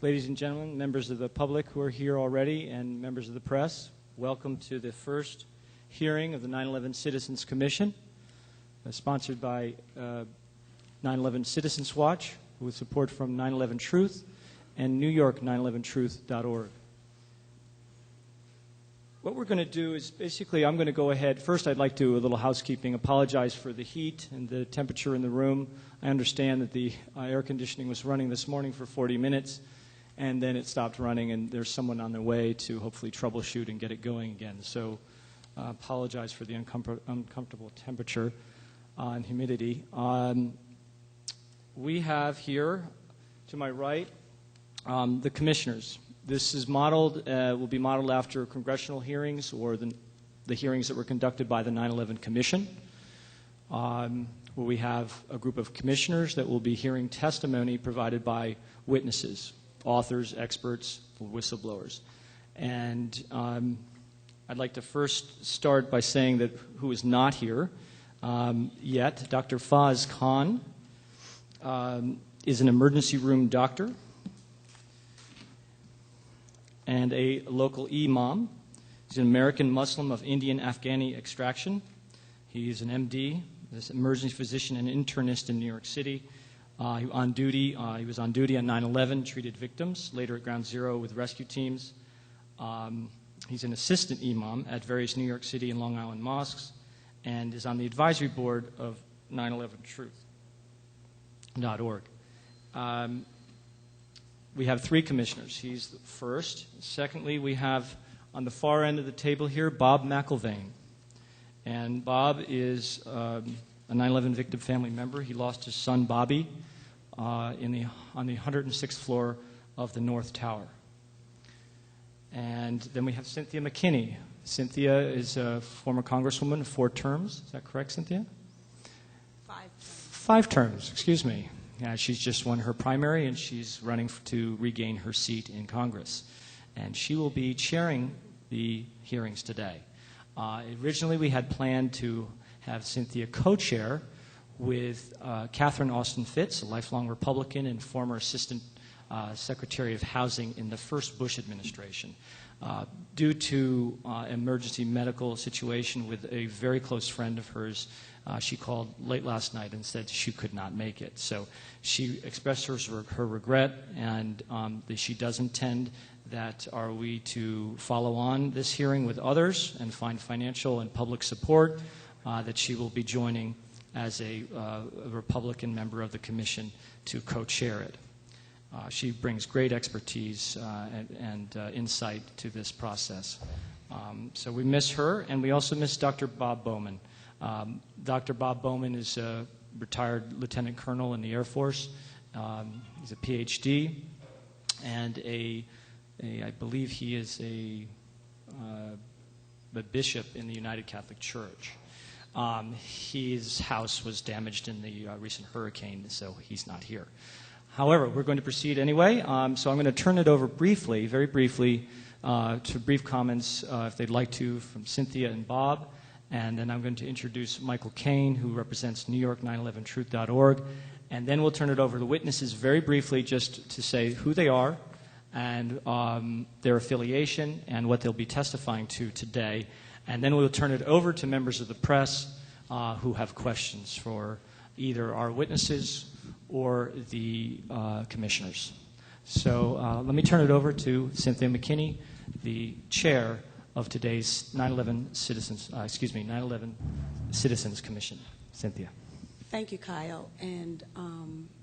Ladies and gentlemen, members of the public who are here already and members of the press, welcome to the first hearing of the 9/11 Citizens Commission, sponsored by 9/11 Citizens Watch, with support from 9/11 Truth and New York 9/11truth.org. What we're going to do is basically I'm going to go ahead. First, I'd like to do a little housekeeping, apologize for the heat and the temperature in the room. I understand that the air conditioning was running this morning for 40 minutes, and then it stopped running, and there's someone on their way to hopefully troubleshoot and get it going again. So apologize for the uncomfortable temperature and humidity. We have here, to my right, the commissioners. This is modeled, will be modeled after congressional hearings or the hearings that were conducted by the 9/11 Commission, where we have a group of commissioners that will be hearing testimony provided by witnesses, authors, experts, whistleblowers. And I'd like to first start by saying that who is not here yet. Dr. Faz Khan is an emergency room doctor and a local imam. He's an American Muslim of Indian Afghani extraction. He's an MD, an emergency physician and internist in New York City. He was on duty on 9/11, treated victims, later at Ground Zero with rescue teams. He's an assistant imam at various New York City and Long Island mosques, and is on the advisory board of 9/11truth.org. We have three commissioners. He's the first. Secondly, we have on the far end of the table here Bob McIlvaine. And Bob is a 9/11 victim family member. He lost his son Bobby on the 106th floor of the North Tower. And then we have Cynthia McKinney. Cynthia is a former congresswoman of 4 terms. Is that correct, Cynthia? 5 terms. 5 terms, excuse me. She's just won her primary, and she's running to regain her seat in Congress. And she will be chairing the hearings today. Originally, we had planned to have Cynthia co-chair with Catherine Austin Fitts, a lifelong Republican and former Assistant Secretary of Housing in the first Bush administration. Due to emergency medical situation with a very close friend of hers, she called late last night and said she could not make it. So she expressed her regret, and that she does intend that are we to follow on this hearing with others and find financial and public support, that she will be joining as a Republican member of the commission to co-chair it. She brings great expertise and insight to this process. So we miss her, and we also miss Dr. Bob Bowman. Dr. Bob Bowman is a retired lieutenant colonel in the Air Force. He's a PhD, and I believe he is a bishop in the United Catholic Church. His house was damaged in the recent hurricane, so he's not here. However, we're going to proceed anyway, so I'm going to turn it over briefly, very briefly, to brief comments, if they'd like to, from Cynthia and Bob, and then I'm going to introduce Michael Kane, who represents New York 9/11truth.org, and then we'll turn it over to witnesses very briefly just to say who they are and their affiliation and what they'll be testifying to today, and then we'll turn it over to members of the press who have questions for either our witnesses or the commissioners. So let me turn it over to Cynthia McKinney, the chair of today's 9/11 Citizens Commission. Cynthia. Thank you, Kyle. And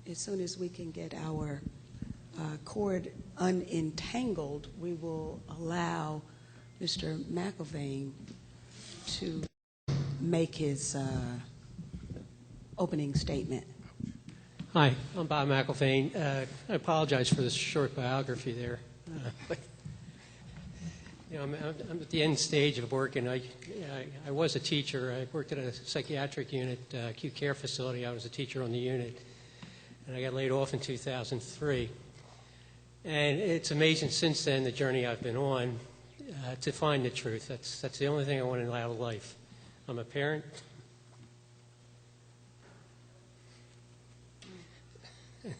as soon as we can get our cord unentangled, we will allow Mr. McIlvaine to make his opening statement. Hi, I'm Bob McIlvaine. I apologize for this short biography there. I'm at the end stage of working. I was a teacher. I worked at a psychiatric unit, acute care facility. I was a teacher on the unit, and I got laid off in 2003. And it's amazing since then, the journey I've been on to find the truth. That's the only thing I want out of life. I'm a parent.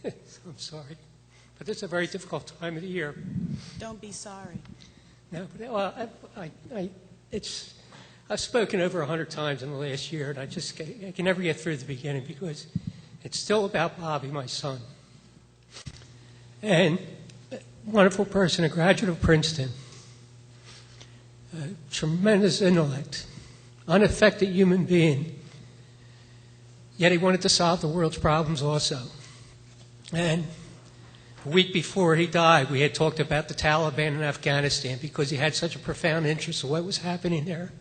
I'm sorry. but it's a very difficult time of the year. Don't be sorry. No, but, well, I've spoken over 100 times in the last year, and I can never get through the beginning because it's still about Bobby, my son. And a wonderful person, a graduate of Princeton, a tremendous intellect, unaffected human being, yet he wanted to solve the world's problems also. And a week before he died, we had talked about the Taliban in Afghanistan because he had such a profound interest in what was happening there.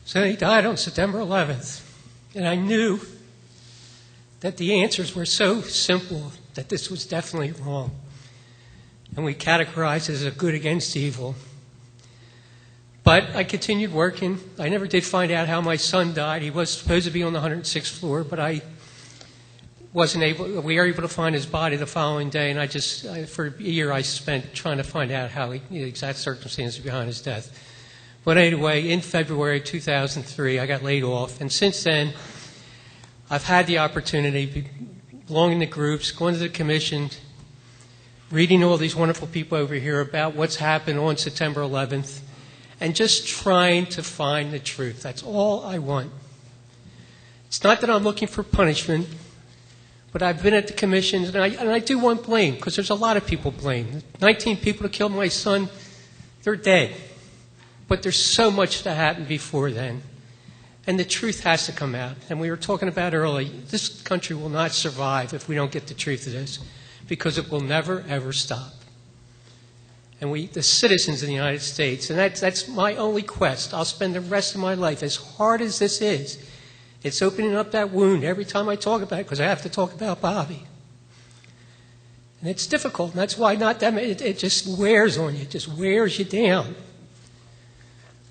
So he died on September 11th, and I knew that the answers were so simple that this was definitely wrong. And we categorized it as a good against evil. But I continued working. I never did find out how my son died. He was supposed to be on the 106th floor, but we were able to find his body the following day, and for a year I spent trying to find out the exact circumstances behind his death. But anyway, in February 2003, I got laid off, and since then, I've had the opportunity, belonging to groups, going to the commission, reading all these wonderful people over here about what's happened on September 11th, and just trying to find the truth. That's all I want. It's not that I'm looking for punishment, but I've been at the commissions, and I do want blame, because there's a lot of people blamed. 19 people that killed my son, they're dead. But there's so much that happened before then. And the truth has to come out. And we were talking about earlier, this country will not survive if we don't get the truth of this, because it will never, ever stop. And the citizens of the United States, and that's my only quest. I'll spend the rest of my life, as hard as this is, it's opening up that wound every time I talk about it, because I have to talk about Bobby. And it's difficult, and that's why it just wears on you. It just wears you down.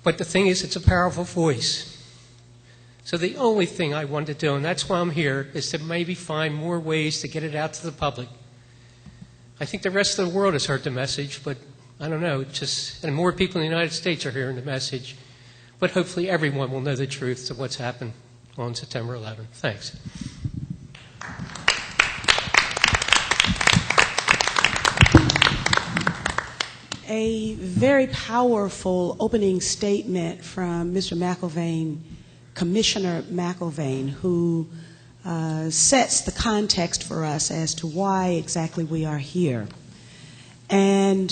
But the thing is, it's a powerful voice. So the only thing I want to do, and that's why I'm here, is to maybe find more ways to get it out to the public. I think the rest of the world has heard the message, but I don't know, and more people in the United States are hearing the message. But hopefully everyone will know the truth of what's happened on September 11th. Thanks. A very powerful opening statement from Mr. McIlvaine, Commissioner McIlvaine, who sets the context for us as to why exactly we are here, and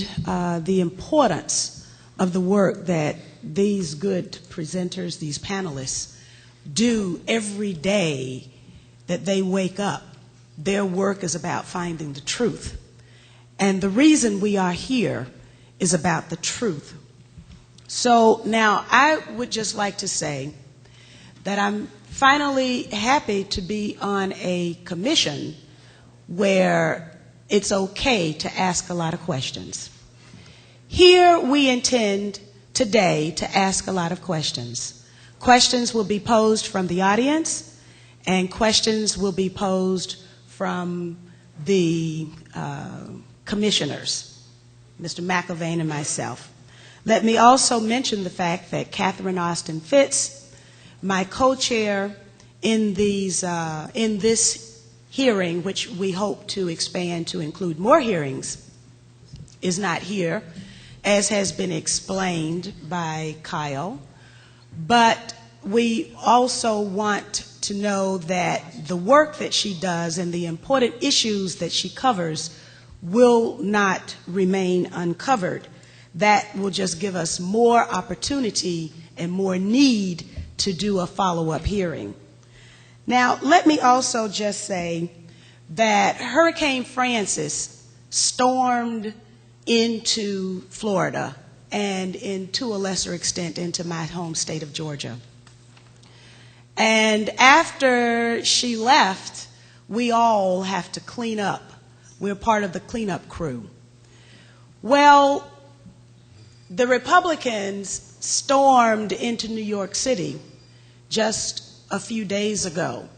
the importance of the work that these good presenters, these panelists, do every day that they wake up. Their work is about finding the truth. And the reason we are here is about the truth. So now I would just like to say that I'm finally happy to be on a commission where it's okay to ask a lot of questions. Here we intend today to ask a lot of questions. Questions will be posed from the audience, and questions will be posed from the commissioners, Mr. McIlvaine and myself. Let me also mention the fact that Catherine Austin Fitz, my co-chair in this hearing, which we hope to expand to include more hearings, is not here, as has been explained by Kyle. But we also want to know that the work that she does and the important issues that she covers will not remain uncovered. That will just give us more opportunity and more need to do a follow-up hearing. Now, let me also just say that Hurricane Francis stormed into Florida and, to a lesser extent, into my home state of Georgia. And after she left, we all have to clean up. We're part of the cleanup crew. Well, the Republicans stormed into New York City just a few days ago.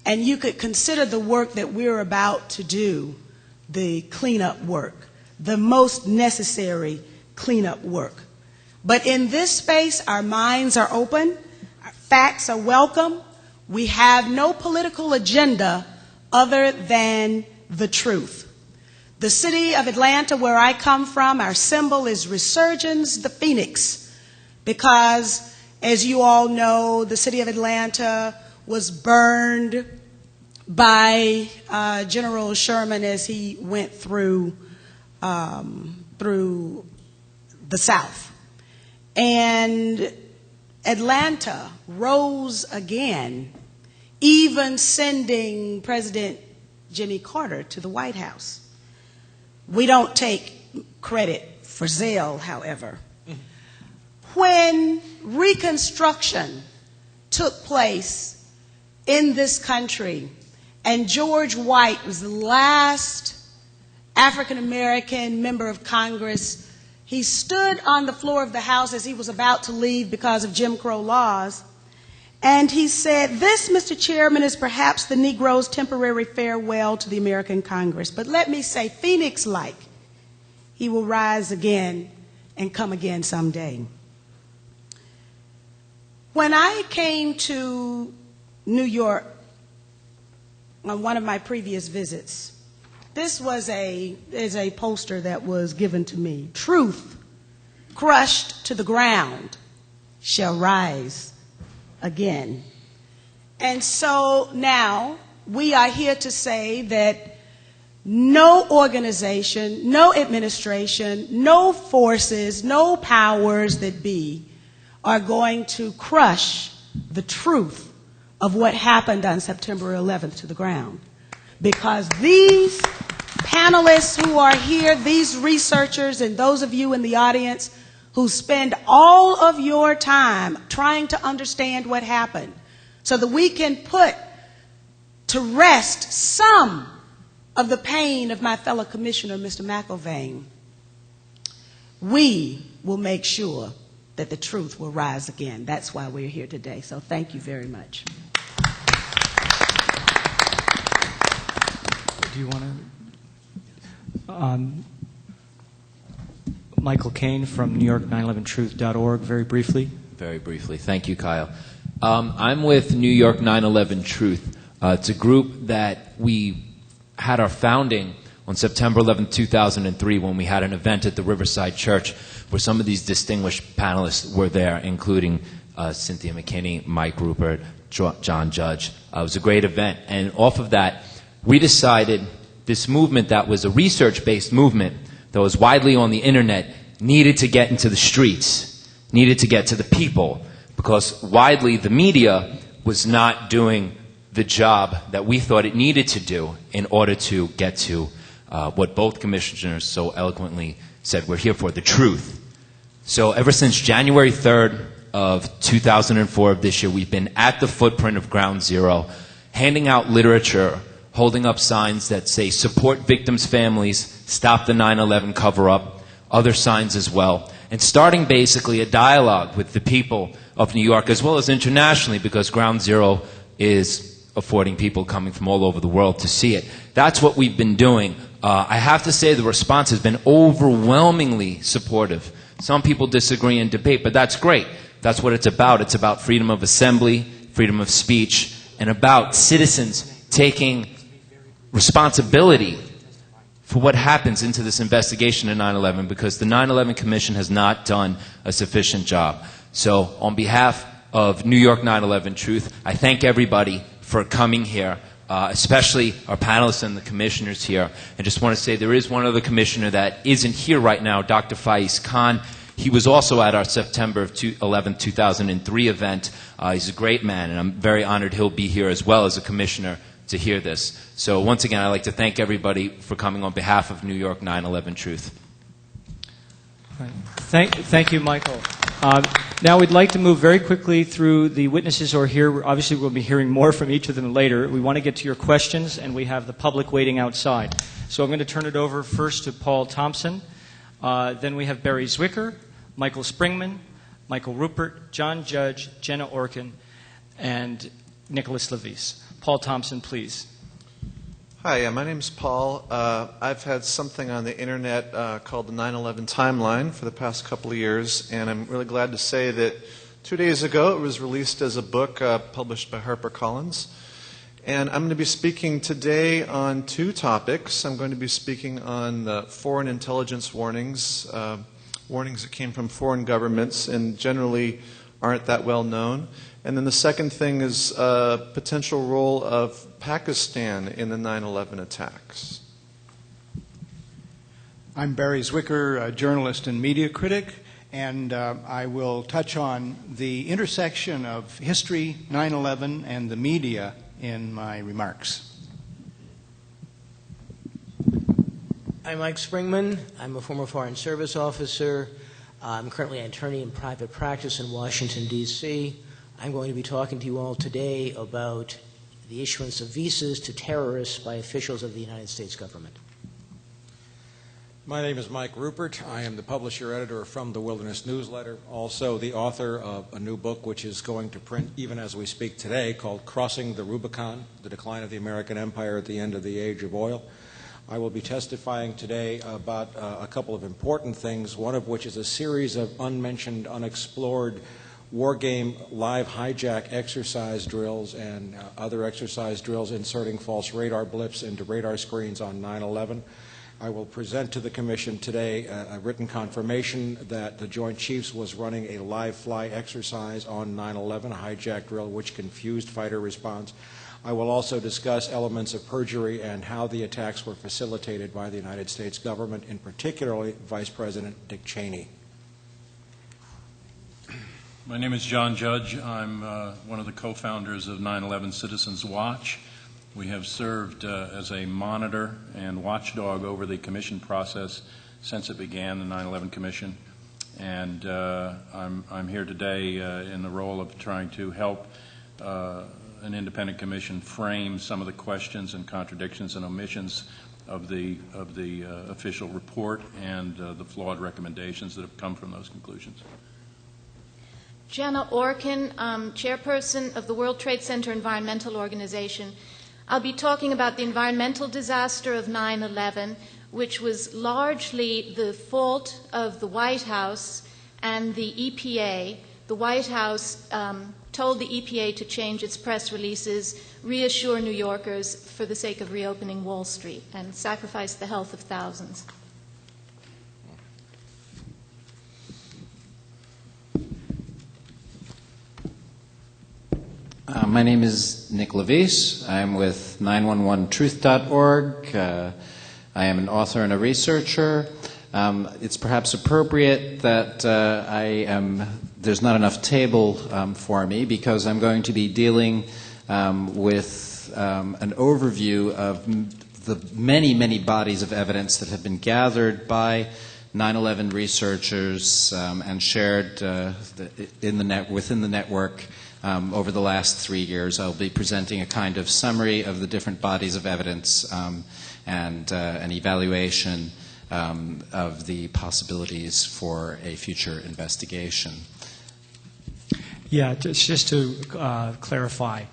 And you could consider the work that we're about to do the cleanup work, the most necessary cleanup work. But in this space, our minds are open, our facts are welcome. We have no political agenda other than the truth. The city of Atlanta, where I come from, our symbol is Resurgence the Phoenix, because, as you all know, the city of Atlanta was burned by General Sherman as he went through the South. And Atlanta rose again, even sending President Jimmy Carter to the White House. We don't take credit for zeal, however. When Reconstruction took place in this country, and George White was the last African-American member of Congress, he stood on the floor of the House as he was about to leave because of Jim Crow laws, and he said, "This, Mr. Chairman, is perhaps the Negro's temporary farewell to the American Congress. But let me say, Phoenix-like, he will rise again and come again someday." When I came to New York on one of my previous visits, this was a poster that was given to me. "Truth, crushed to the ground, shall rise again." And so now we are here to say that no organization, no administration, no forces, no powers that be are going to crush the truth of what happened on September 11th to the ground. Because these panelists who are here, these researchers, and those of you in the audience who spend all of your time trying to understand what happened so that we can put to rest some of the pain of my fellow commissioner, Mr. McIlvaine, we will make sure that the truth will rise again. That's why we're here today. So thank you very much. Do you want to? Michael Kane from NewYork911Truth.org, very briefly. Very briefly. Thank you, Kyle. I'm with New York 9/11 Truth. It's a group that we had our founding on September 11, 2003, when we had an event at the Riverside Church where some of these distinguished panelists were there, including Cynthia McKinney, Mike Rupert, John Judge. It was a great event. And off of that, we decided this movement that was a research-based movement that was widely on the internet needed to get into the streets, needed to get to the people, because widely the media was not doing the job that we thought it needed to do in order to get to what both commissioners so eloquently said we're here for, the truth. So ever since January 3rd of 2004 of this year, we've been at the footprint of Ground Zero, handing out literature, holding up signs that say support victims' families, stop the 9/11 cover-up, other signs as well, and starting basically a dialogue with the people of New York as well as internationally, because Ground Zero is affording people coming from all over the world to see it. That's what we've been doing. I have to say the response has been overwhelmingly supportive. Some people disagree and debate, but that's great. That's what it's about. It's about freedom of assembly, freedom of speech, and about citizens taking responsibility for what happens into this investigation of 9/11, because the 9/11 Commission has not done a sufficient job. So on behalf of New York 9/11 Truth, I thank everybody for coming here, especially our panelists and the commissioners here. I just want to say there is one other commissioner that isn't here right now, Dr. Faiz Khan. He was also at our September 11, 2003 event. He's a great man, and I'm very honored he'll be here as well as a commissioner to hear this. So once again, I'd like to thank everybody for coming on behalf of New York 9/11 Truth. Right. Thank you, Michael. Now we'd like to move very quickly through the witnesses who are here. Obviously, we'll be hearing more from each of them later. We want to get to your questions, and we have the public waiting outside. So I'm going to turn it over first to Paul Thompson. Then we have Barry Zwicker, Michael Springman, Michael Rupert, John Judge, Jenna Orkin, and Nicholas Levis. Paul Thompson, please. Hi, my name's Paul. I've had something on the internet called the 9/11 Timeline for the past couple of years, and I'm really glad to say that 2 days ago it was released as a book published by HarperCollins. And I'm going to be speaking today on two topics. I'm going to be speaking on the foreign intelligence warnings, warnings that came from foreign governments and generally aren't that well known. And then the second thing is potential role of Pakistan in the 9/11 attacks. I'm Barry Zwicker, a journalist and media critic, and I will touch on the intersection of history, 9/11, and the media in my remarks. I'm Mike Springman. I'm a former Foreign Service officer. I'm currently an attorney in private practice in Washington, D.C. I'm going to be talking to you all today about the issuance of visas to terrorists by officials of the United States government. My name is Mike Rupert. I am the publisher-editor from the Wilderness Newsletter, also the author of a new book which is going to print even as we speak today called Crossing the Rubicon, The Decline of the American Empire at the End of the Age of Oil. I will be testifying today about a couple of important things, one of which is a series of unmentioned, unexplored war game live hijack exercise drills and other exercise drills inserting false radar blips into radar screens on 9/11. I will present to the Commission today a written confirmation that the Joint Chiefs was running a live fly exercise on 9/11, a hijack drill which confused fighter response. I will also discuss elements of perjury and how the attacks were facilitated by the United States government, in particular Vice President Dick Cheney. My name is John Judge. I'm one of the co-founders of 9/11 Citizens Watch. We have served as a monitor and watchdog over the commission process since it began, the 9/11 Commission. And I'm here today in the role of trying to help an independent commission frame some of the questions and contradictions and omissions of the official report and the flawed recommendations that have come from those conclusions. Jenna Orkin, chairperson of the World Trade Center Environmental Organization. I'll be talking about the environmental disaster of 9/11, which was largely the fault of the White House and the EPA. The White House told the EPA to change its press releases, reassure New Yorkers for the sake of reopening Wall Street, and sacrificed the health of thousands. My name is Nick Levis. I'm with 911truth.org. I am an author and a researcher. It's perhaps appropriate that there's not enough table for me because I'm going to be dealing with an overview of the many, many bodies of evidence that have been gathered by 9/11 researchers and shared within the network over the last 3 years. I'll be presenting a kind of summary of the different bodies of evidence and an evaluation of the possibilities for a future investigation. Yeah, just to clarify,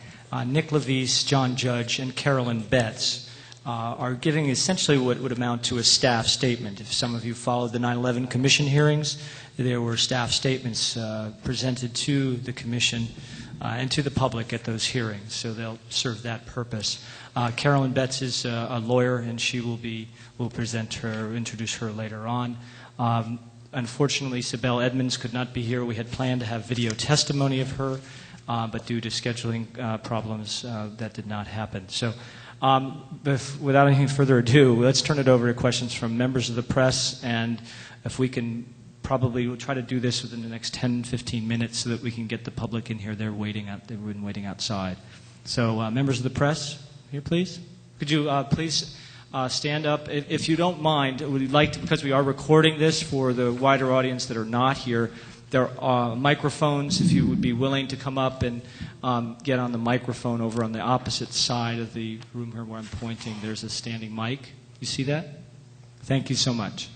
Nick Levis, John Judge, and Carolyn Betts are giving essentially what would amount to a staff statement. If some of you followed the 9/11 Commission hearings, there were staff statements presented to the Commission and to the public at those hearings, so they'll serve that purpose. Carolyn Betts is a lawyer, and she will introduce her later on. Unfortunately, Sibel Edmonds could not be here. We had planned to have video testimony of her, but due to scheduling problems, that did not happen. So without any further ado, let's turn it over to questions from members of the press, and if we can we'll try to do this within the next 10, 15 minutes so that we can get the public in here. They've been waiting outside. So members of the press, here please. Could you please stand up? If you don't mind, we'd like to, because we are recording this for the wider audience that are not here, there are microphones. If you would be willing to come up and get on the microphone over on the opposite side of the room here where I'm pointing, there's a standing mic. You see that? Thank you so much.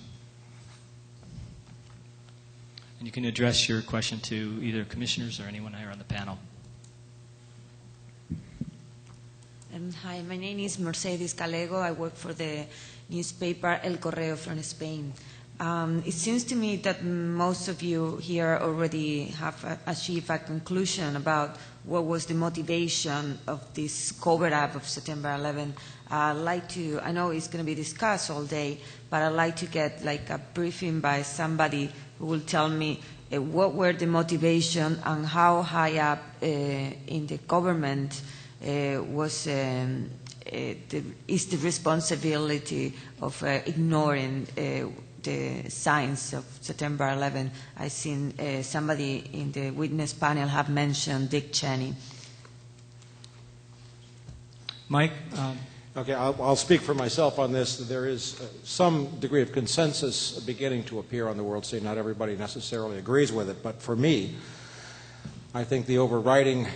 And you can address your question to either commissioners or anyone here on the panel. Hi, my name is Mercedes Calego. I work for the newspaper El Correo from Spain. It seems to me that most of you here already have achieved a conclusion about what was the motivation of this cover-up of September 11. I'd like to, I know it's going to be discussed all day, but I'd like to get like a briefing by somebody who will tell me what were the motivation and how high up in the government is the responsibility of ignoring the signs of September 11. I've seen somebody in the witness panel have mentioned Dick Cheney. Mike? Okay, I'll speak for myself on this. There is some degree of consensus beginning to appear on the world scene. Not everybody necessarily agrees with it, but for me, I think the overriding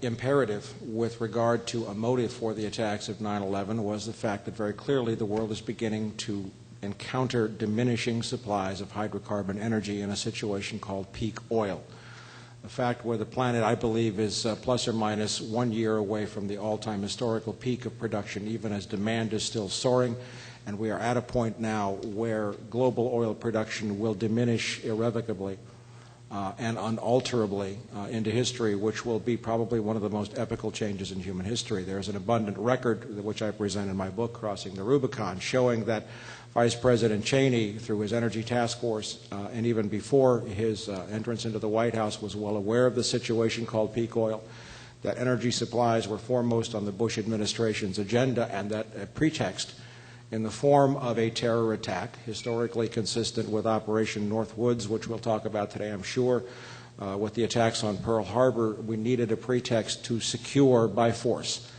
imperative with regard to a motive for the attacks of 9/11 was the fact that very clearly the world is beginning to encounter diminishing supplies of hydrocarbon energy in a situation called peak oil. A fact where the planet, I believe, is plus or minus 1 year away from the all-time historical peak of production, even as demand is still soaring. And we are at a point now where global oil production will diminish irrevocably and unalterably into history, which will be probably one of the most epical changes in human history. There's an abundant record, which I present in my book, Crossing the Rubicon, showing that Vice President Cheney, through his Energy Task Force, and even before his entrance into the White House, was well aware of the situation called peak oil, that energy supplies were foremost on the Bush administration's agenda, and that a pretext in the form of a terror attack, historically consistent with Operation Northwoods, which we'll talk about today, I'm sure, with the attacks on Pearl Harbor, we needed a pretext to secure by force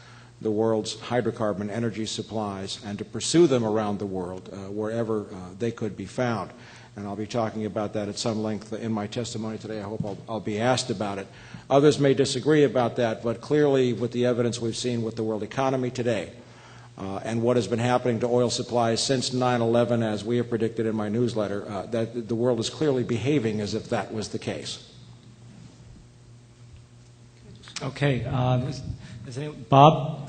the world's hydrocarbon energy supplies and to pursue them around the world wherever they could be found. And I'll be talking about that at some length in my testimony today. I hope I'll be asked about it. Others may disagree about that, but clearly with the evidence we've seen with the world economy today and what has been happening to oil supplies since 9/11, as we have predicted in my newsletter, that the world is clearly behaving as if that was the case. Okay. Bob?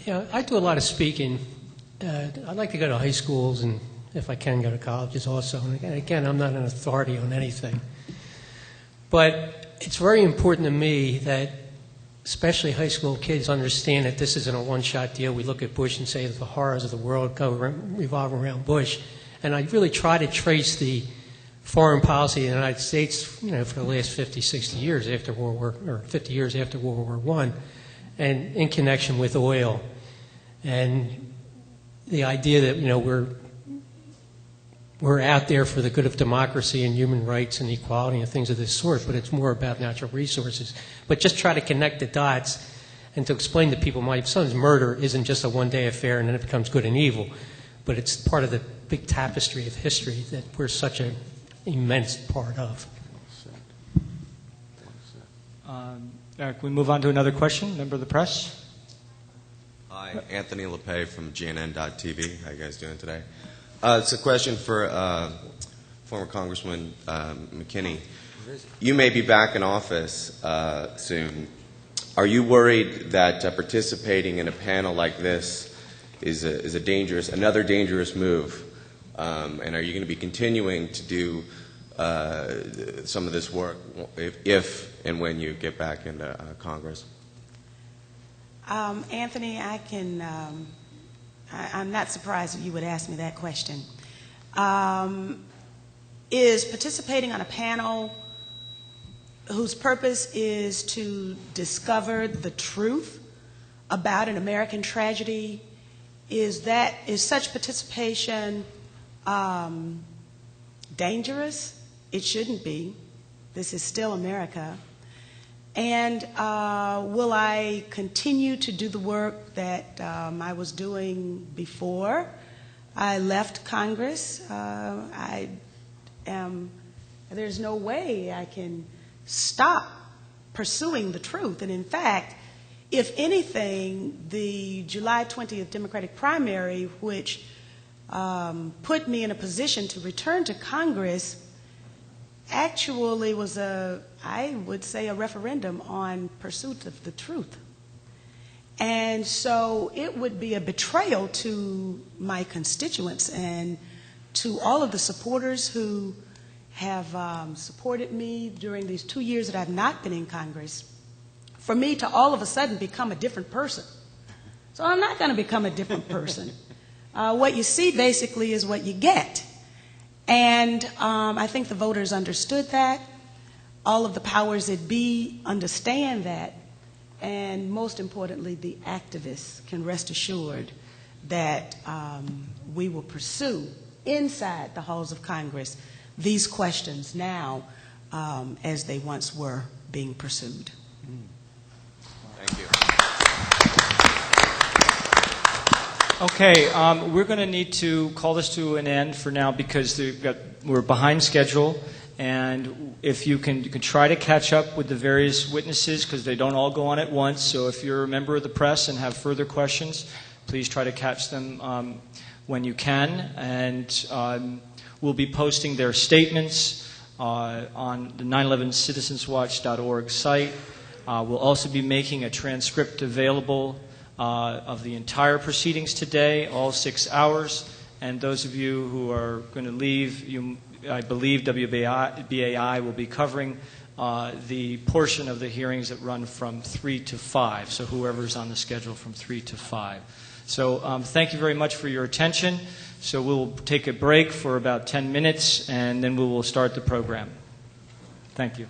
Yeah, I do a lot of speaking. I'd like to go to high schools and, if I can, go to colleges also. And again, I'm not an authority on anything. But it's very important to me that especially high school kids understand that this isn't a one-shot deal. We look at Bush and say that the horrors of the world revolve around Bush. And I really try to trace the foreign policy of the United States, for the last 50, 60 years after World War, or 50 years after World War I, and in connection with oil. And the idea that, we're out there for the good of democracy and human rights and equality and things of this sort, but it's more about natural resources. But just try to connect the dots and to explain to people my son's murder isn't just a one-day affair and then it becomes good and evil, but it's part of the big tapestry of history that we're such an immense part of. Eric, we move on to another question. Member of the press. Hi, Anthony LePay from GNN.TV. How you guys doing today? It's a question for former Congressman McKinney. You may be back in office soon. Are you worried that participating in a panel like this is another dangerous move? And are you going to be continuing to do some of this work if and when you get back into Congress? Anthony, I'm not surprised that you would ask me that question. Is participating on a panel whose purpose is to discover the truth about an American tragedy, is such participation dangerous? It shouldn't be. This is still America. And will I continue to do the work that I was doing before I left Congress? There's no way I can stop pursuing the truth. And in fact, if anything, the July 20th Democratic primary, which put me in a position to return to Congress, actually was I would say, a referendum on pursuit of the truth. And so it would be a betrayal to my constituents and to all of the supporters who have supported me during these 2 years that I've not been in Congress for me to all of a sudden become a different person. So I'm not going to become a different person. What you see basically is what you get. And I think the voters understood that. All of the powers that be understand that. And most importantly, the activists can rest assured that we will pursue inside the halls of Congress these questions now as they once were being pursued. Thank you. Okay, we're going to need to call this to an end for now because we're behind schedule. And if you can try to catch up with the various witnesses because they don't all go on at once. So if you're a member of the press and have further questions, please try to catch them when you can. And we'll be posting their statements on the 9/11citizenswatch.org site. We'll also be making a transcript available of the entire proceedings today, all 6 hours. And those of you who are going to leave, I believe WBAI will be covering the portion of the hearings that run from 3 to 5, so whoever's on the schedule from 3 to 5. So thank you very much for your attention. So we'll take a break for about 10 minutes, and then we will start the program. Thank you.